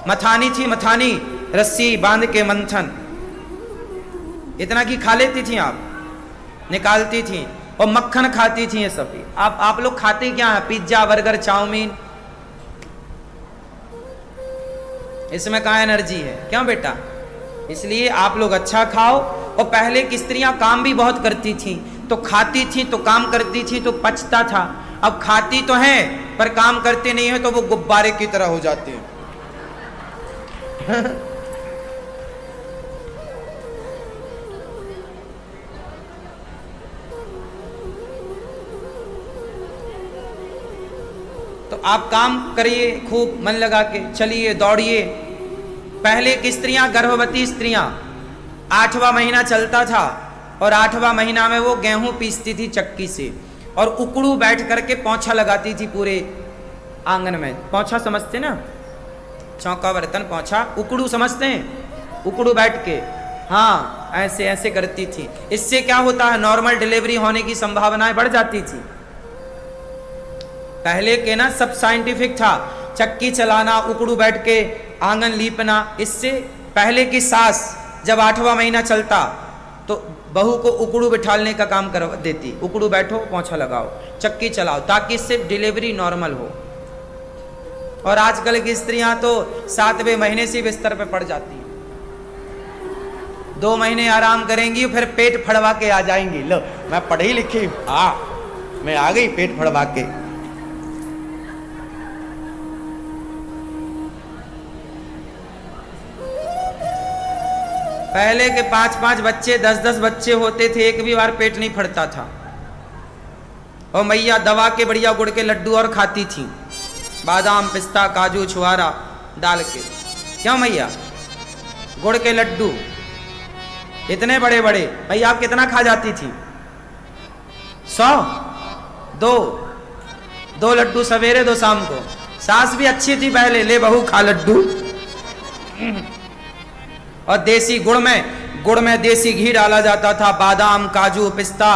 मथानी थी, मथानी रस्सी बांध के मंथन, इतना घी खा लेती थी आप, निकालती थी। और मक्खन खाती थी ये सब। आप लोग खाते क्या है? पिज्जा बर्गर चाउमीन, इसमें कहाँ एनर्जी है? क्यों बेटा? इसलिए आप लोग अच्छा खाओ। और पहले की स्त्रियां काम भी बहुत करती थी, तो खाती थी तो काम करती थी तो पचता था। अब खाती तो है पर काम करते नहीं है, तो वो गुब्बारे की तरह हो जाते हैं। तो आप काम करिए, खूब मन लगा के चलिए, दौड़िए। पहले की स्त्रियां, गर्भवती स्त्रियां, 8वां महीना चलता था और 8वां महीना में वो गेहूं पीसती थी चक्की से और उकड़ू बैठ करके पोंछा लगाती थी पूरे आंगन में। पोंछा समझते ना, चौका बर्तन पोंछा, उकड़ू समझते हैं? उकड़ू बैठ के, हाँ, ऐसे ऐसे करती थी। इससे क्या होता है? नॉर्मल डिलीवरी होने की संभावनाएं बढ़ जाती थी। पहले के ना सब साइंटिफिक था, चक्की चलाना, उकड़ू बैठ के आंगन लीपना। इससे पहले की सास जब 8वां महीना चलता तो बहू को उकड़ू बिठालने का काम कर देती, उकड़ू बैठो, पोंछा लगाओ, चक्की चलाओ, ताकि इससे डिलीवरी नॉर्मल हो। और आजकल की स्त्रियां तो 7वें महीने से बिस्तर पे पड़ जाती हैं, 2 महीने आराम करेंगी, फिर पेट फड़वा के आ जाएंगी। लो, मैं पढ़ी लिखी, हाँ, मैं आ गई पेट फड़वा के। पहले के 5-5 बच्चे, 10-10 बच्चे होते थे, एक भी बार पेट नहीं फटता था। और मैया दवा के बढ़िया गुड़ के लड्डू और खाती थी, बादाम पिस्ता काजू छुआरा डाल के। क्यों मैया? गुड़ के लड्डू इतने बड़े बड़े। मैया आप कितना खा जाती थी? 100? 2 लड्डू सवेरे 2 शाम को। सास भी अच्छी थी पहले, ले बहू खा लड्डू। और देसी गुड़ में देसी घी डाला जाता था, बादाम काजू पिस्ता,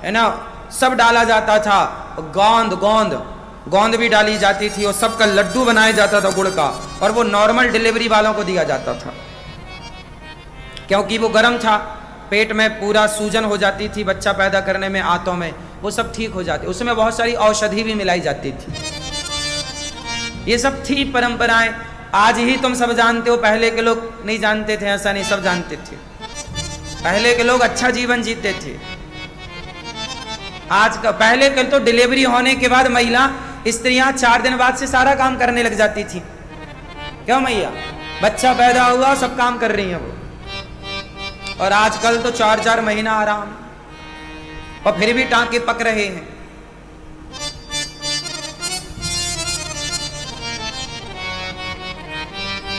है ना, सब डाला जाता था। गोंद भी डाली जाती थी और सबका लड्डू बनाया जाता था गुड़ का। और वो नॉर्मल डिलीवरी वालों को दिया जाता था, क्योंकि वो गर्म था, पेट में पूरा सूजन हो जाती थी, बच्चा पैदा करने में, आंतों में, वो सब ठीक हो जाती। उसमें बहुत सारी औषधि भी मिलाई जाती थी। ये सब थी परंपराएं। आज ही तुम सब जानते हो, पहले के लोग नहीं जानते थे। ऐसा नहीं, सब जानते थे। पहले के लोग अच्छा जीवन जीते थे, आज का पहले कल तो डिलीवरी होने के बाद महिला स्त्रियां 4 दिन बाद से सारा काम करने लग जाती थी। क्यों मैया? बच्चा पैदा हुआ सब काम कर रही हैं वो। और आजकल तो 4-4 महीना आराम, और फिर भी टांके पक रहे हैं।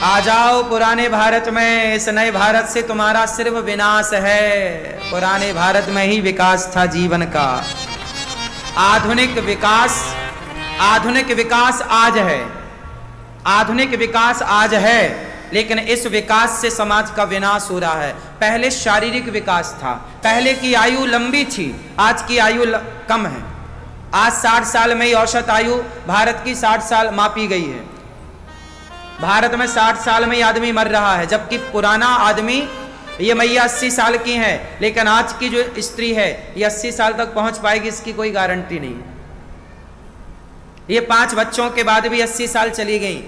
आ जाओ पुराने भारत में, इस नए भारत से तुम्हारा सिर्फ विनाश है। पुराने भारत में ही विकास था जीवन का। आधुनिक विकास आज है, आधुनिक विकास आज है, लेकिन इस विकास से समाज का विनाश हो रहा है। पहले शारीरिक विकास था, पहले की आयु लंबी थी, आज की आयु कम है। आज 60 साल में ही औसत आयु भारत की 60 साल मापी गई है। भारत में 60 साल में ही आदमी मर रहा है, जबकि पुराना आदमी ये मैया 80 साल की है, लेकिन आज की जो स्त्री है ये 80 साल तक पहुंच पाएगी इसकी कोई गारंटी नहीं है। ये 5 बच्चों के बाद भी 80 साल चली गई,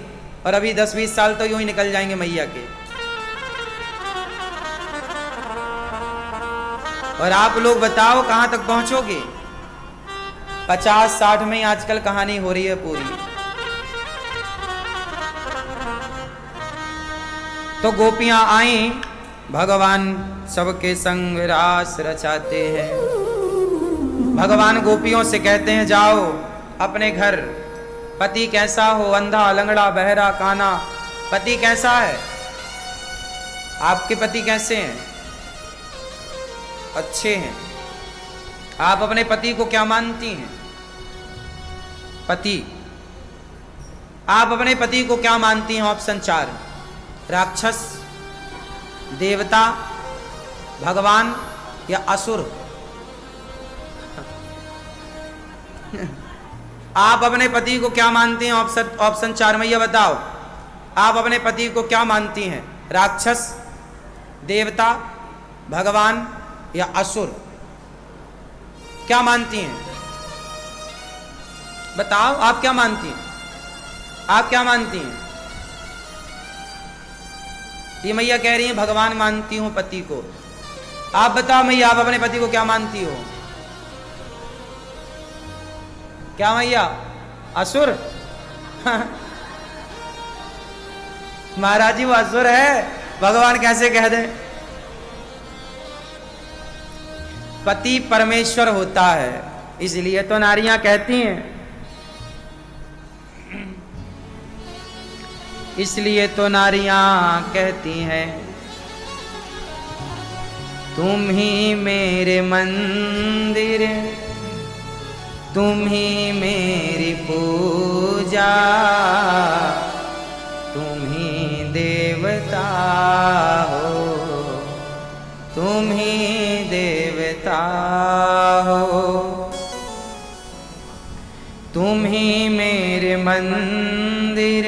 और अभी 10-20 साल तो यूं ही निकल जाएंगे मैया के। और आप लोग बताओ कहां तक पहुंचोगे? 50-60 में ही आजकल कहानी हो रही है पूरी। तो गोपियां आई, भगवान सबके संग रास रचाते हैं। भगवान गोपियों से कहते हैं जाओ अपने घर। पति कैसा हो? अंधा, लंगड़ा, बहरा, काना। पति कैसा है? आपके पति कैसे हैं? अच्छे हैं। आप अपने पति को क्या मानती हैं? पति, आप अपने पति को क्या मानती हैं? ऑप्शन 4, राक्षस, देवता, भगवान या असुर। आप अपने पति को क्या मानती हैं? ऑप्शन 4 में ये बताओ, आप अपने पति को क्या मानती हैं? राक्षस, देवता, भगवान या असुर? क्या मानती हैं? बताओ, आप क्या मानती हैं? आप क्या मानती हैं? ये मैया कह रही है भगवान मानती हूं पति को। आप बताओ मैया, आप अपने पति को क्या मानती हो? क्या मैया? असुर? महाराज जी वो असुर है, भगवान कैसे कह दे? पति परमेश्वर होता है, इसलिए तो नारियां कहती हैं, इसलिए तो नारियां कहती हैं तुम ही मेरे मंदिर, तुम ही मेरी पूजा, तुम ही देवता हो, तुम ही देवता हो। तुम ही मेरे मंदिर,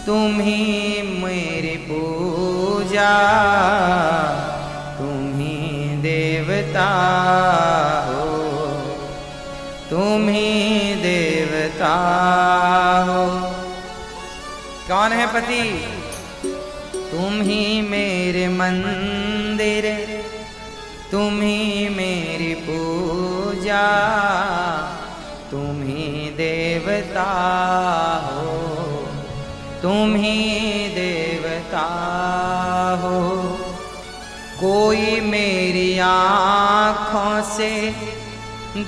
तुम ही मेरी पूजा, तुम ही देवता हो, तुम ही देवता हो। कौन है पति? तुम ही मेरे मंदिर, तुम ही मेरी पूजा, तुम ही देवता हो, तुम ही देवता हो। कोई मेरी आँखों से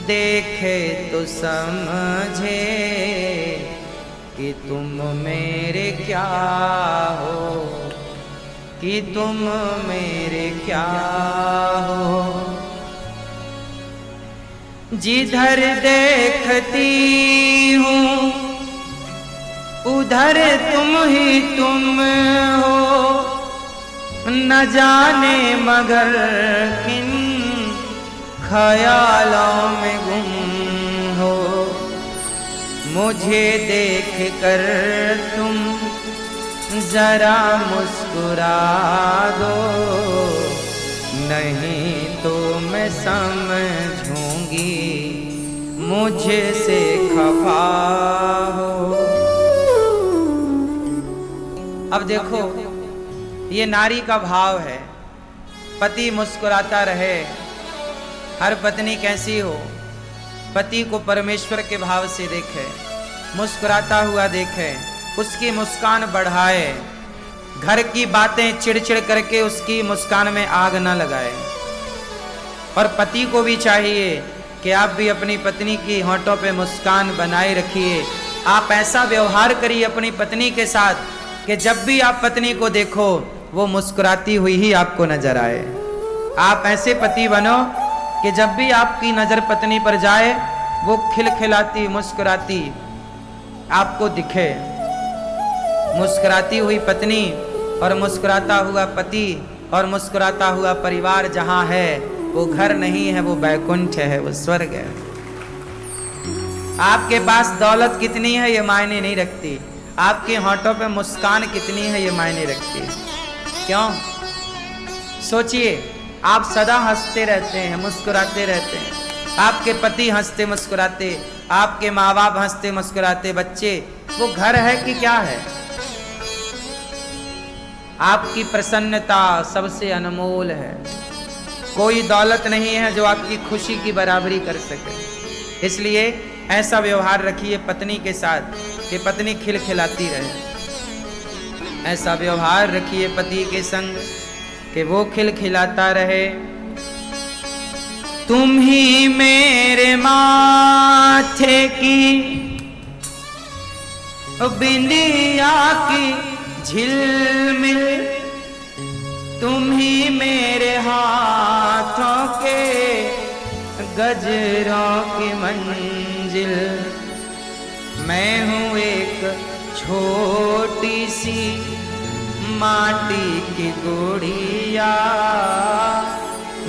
देखे तो समझे कि तुम मेरे क्या हो, कि तुम मेरे क्या हो। जिधर देखती हूँ उधर तुम ही तुम हो, न जाने मगर किन ख्यालों में गुम हो। मुझे देख कर तुम जरा मुस्कुरा दो, नहीं तो मैं समझूंगी मुझसे खफा हो। अब देखो ये नारी का भाव है, पति मुस्कुराता रहे हर पत्नी कैसी हो, पति को परमेश्वर के भाव से देखे, मुस्कुराता हुआ देखे, उसकी मुस्कान बढ़ाए, घर की बातें चिड़चिड़ करके उसकी मुस्कान में आग न लगाए। और पति को भी चाहिए कि आप भी अपनी पत्नी की होंठों पे मुस्कान बनाए रखिए। आप ऐसा व्यवहार करिए अपनी पत्नी के साथ कि जब भी आप पत्नी को देखो वो मुस्कुराती हुई ही आपको नजर आए। आप ऐसे पति बनो कि जब भी आपकी नजर पत्नी पर जाए वो खिलखिलाती मुस्कुराती आपको दिखे। मुस्कुराती हुई पत्नी और मुस्कुराता हुआ पति और मुस्कुराता हुआ परिवार जहां है वो घर नहीं है, वो बैकुंठ है, वो स्वर्ग है। आपके पास दौलत कितनी है ये मायने नहीं रखती, आपके होंठों पे मुस्कान कितनी है ये मायने रखती है। क्यों? सोचिए, आप सदा हंसते रहते हैं, मुस्कुराते रहते हैं, आपके पति हंसते मुस्कुराते, आपके माँ बाप हंसते मुस्कुराते, बच्चे, वो घर है कि क्या है? आपकी प्रसन्नता सबसे अनमोल है। कोई दौलत नहीं है जो आपकी खुशी की बराबरी कर सके। इसलिए ऐसा व्यवहार रखिए पत्नी के साथ कि पत्नी खिलखिलाती रहे। ऐसा व्यवहार रखिए पति के संग कि वो खिलखिलाता रहे। तुम ही मेरे माथे की बिंदिया की झिलमिल, तुम ही मेरे हाथों के गजरों की मंजिल। मैं हूँ एक छोटी सी माटी की गुड़िया,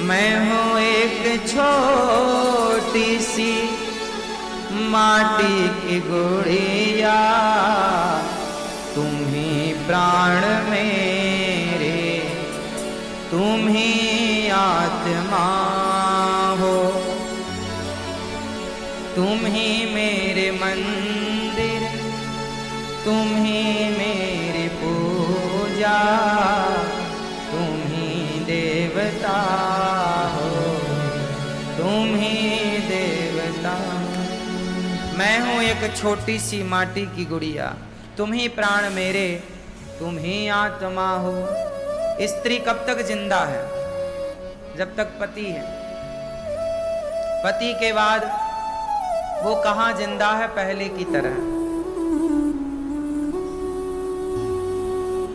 मैं हूँ एक छोटी सी माटी की गुड़िया। तुम ही प्राण मेरे, तुम ही आत्मा हो, तुम ही मेरे मंदिर, तुम ही मेरी पूजा, तुम ही देवता हो, तुम ही देवता। मैं हूँ एक छोटी सी माटी की गुड़िया, तुम ही प्राण मेरे, तुम ही आत्मा हो। स्त्री कब तक जिंदा है? जब तक पति है। पति के बाद वो कहां जिंदा है? पहले की तरह।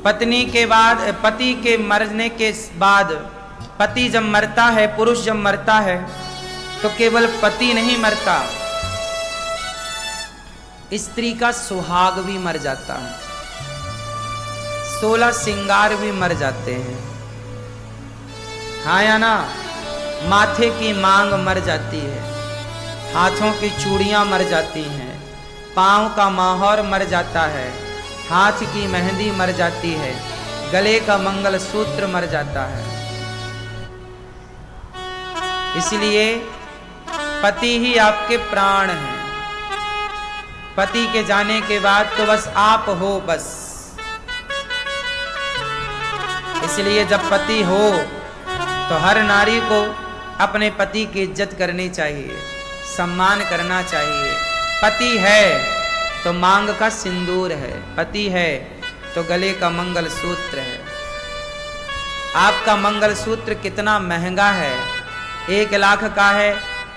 पत्नी के बाद, पति के मरने के बाद, पति जब मरता है, पुरुष जब मरता है तो केवल पति नहीं मरता, स्त्री का सुहाग भी मर जाता है, 16 श्रृंगार भी मर जाते हैं। हाँ या ना? माथे की मांग मर जाती है, हाथों की चूड़ियां मर जाती हैं, पांव का माहौर मर जाता है, हाथ की मेहंदी मर जाती है, गले का मंगलसूत्र मर जाता है। इसलिए पति ही आपके प्राण हैं। पति के जाने के बाद तो बस आप हो, बस। इसलिए जब पति हो तो हर नारी को अपने पति की इज्जत करनी चाहिए, सम्मान करना चाहिए। पति है तो मांग का सिंदूर है, पति है तो गले का मंगलसूत्र है। आपका मंगलसूत्र कितना महंगा है? 1 लाख का है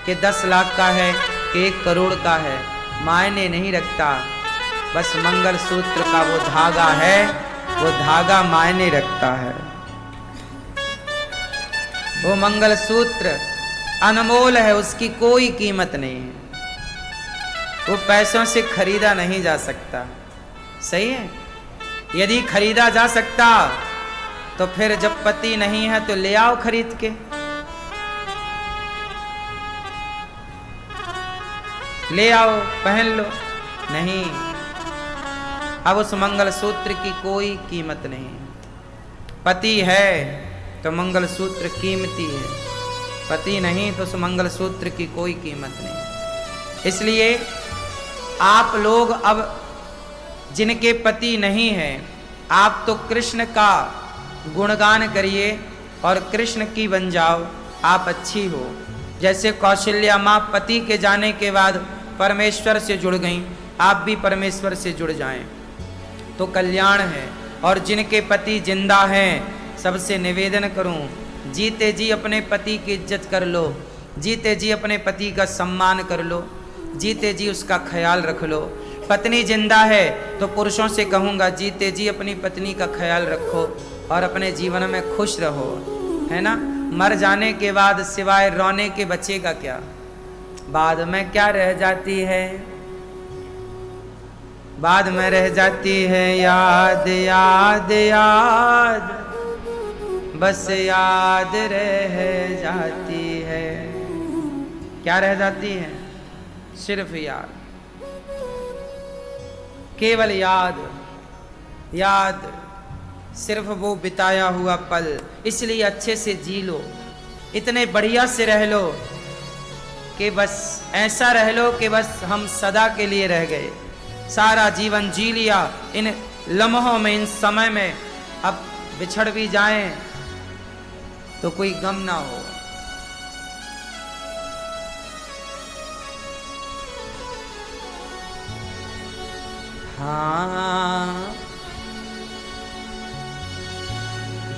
कि 10 लाख का है कि 1 करोड़ का है, मायने नहीं रखता। बस मंगलसूत्र का वो धागा है, वो धागा मायने रखता है। वो मंगलसूत्र अनमोल है, उसकी कोई कीमत नहीं है, वो पैसों से खरीदा नहीं जा सकता। सही है? यदि खरीदा जा सकता तो फिर जब पति नहीं है तो ले आओ खरीद के, ले आओ, पहन लो। नहीं, अब उस मंगलसूत्र की कोई कीमत नहीं। पति है तो मंगलसूत्र कीमती है, पति नहीं तो उस मंगलसूत्र की कोई कीमत नहीं। इसलिए आप लोग अब जिनके पति नहीं हैं, आप तो कृष्ण का गुणगान करिए और कृष्ण की बन जाओ। आप अच्छी हो, जैसे कौशल्या माँ पति के जाने के बाद परमेश्वर से जुड़ गईं, आप भी परमेश्वर से जुड़ जाएं तो कल्याण है। और जिनके पति जिंदा हैं, सबसे निवेदन करूं, जीते जी अपने पति की इज्जत कर लो, जीते जी अपने पति का सम्मान कर लो, जीते जी उसका ख्याल रख लो। पत्नी जिंदा है तो पुरुषों से कहूँगा, जीते जी अपनी पत्नी का ख्याल रखो और अपने जीवन में खुश रहो, है ना। मर जाने के बाद सिवाय रोने के बचेगा क्या? बाद में क्या रह जाती है? बाद में रह जाती है याद, याद, याद, बस याद रह जाती है। क्या रह जाती है? सिर्फ याद, केवल याद, याद, सिर्फ वो बिताया हुआ पल। इसलिए अच्छे से जी लो, इतने बढ़िया से रह लो कि बस ऐसा रह लो कि बस हम सदा के लिए रह गए, सारा जीवन जी लिया। इन लम्हों में, इन समय में अब बिछड़ भी जाएं तो कोई गम ना हो। हाँ,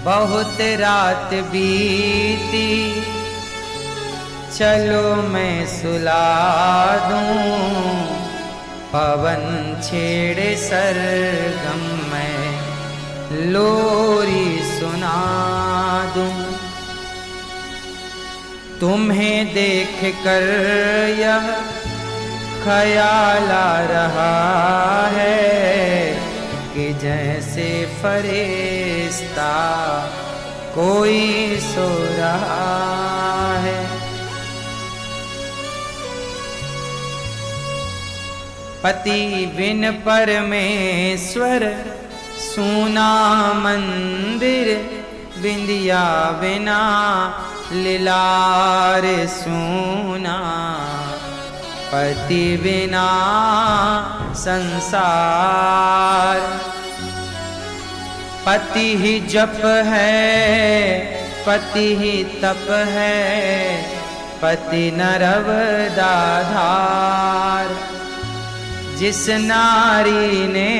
बहुत रात बीती, चलो मैं सुला दूं, पवन छेड़े सरगम में लोरी सुना दूं। तुम्हें देख कर यह ख्याल आ रहा है कि जैसे फरिश्ता कोई सो रहा है। पति बिन परमेश्वर सूना मंदिर, बिंदिया बिना लीलार सूना, पति बिना संसार। पति ही जप है, पति ही तप है, पति नर्मदा धार। जिस नारी ने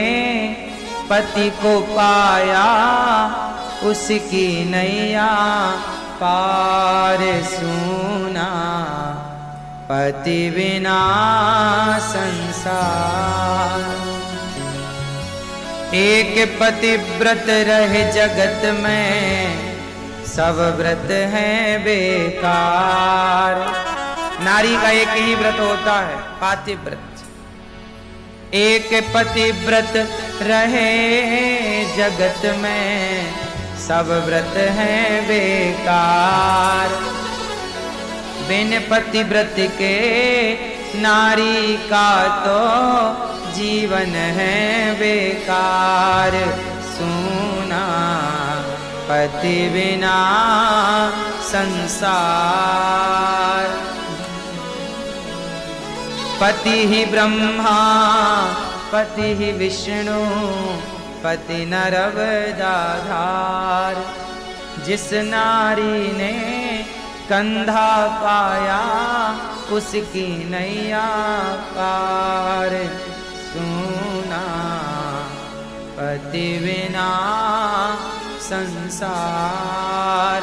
पति को पाया, उसकी नैया पार सूना, पति बिना संसार। एक पतिव्रत रहे जगत में, सब व्रत हैं बेकार। नारी का एक ही व्रत होता है, पातिव्रत। एक पतिव्रत रहे जगत में, सब व्रत हैं बेकार। बिन पतिव्रत के नारी का तो जीवन है बेकार सूना, पति बिना संसार। पति ही ब्रह्मा, पति ही विष्णु, पति नर्मदा धार। जिस नारी ने कंधा पाया, उसकी नैया पार सूना, पति बिना संसार।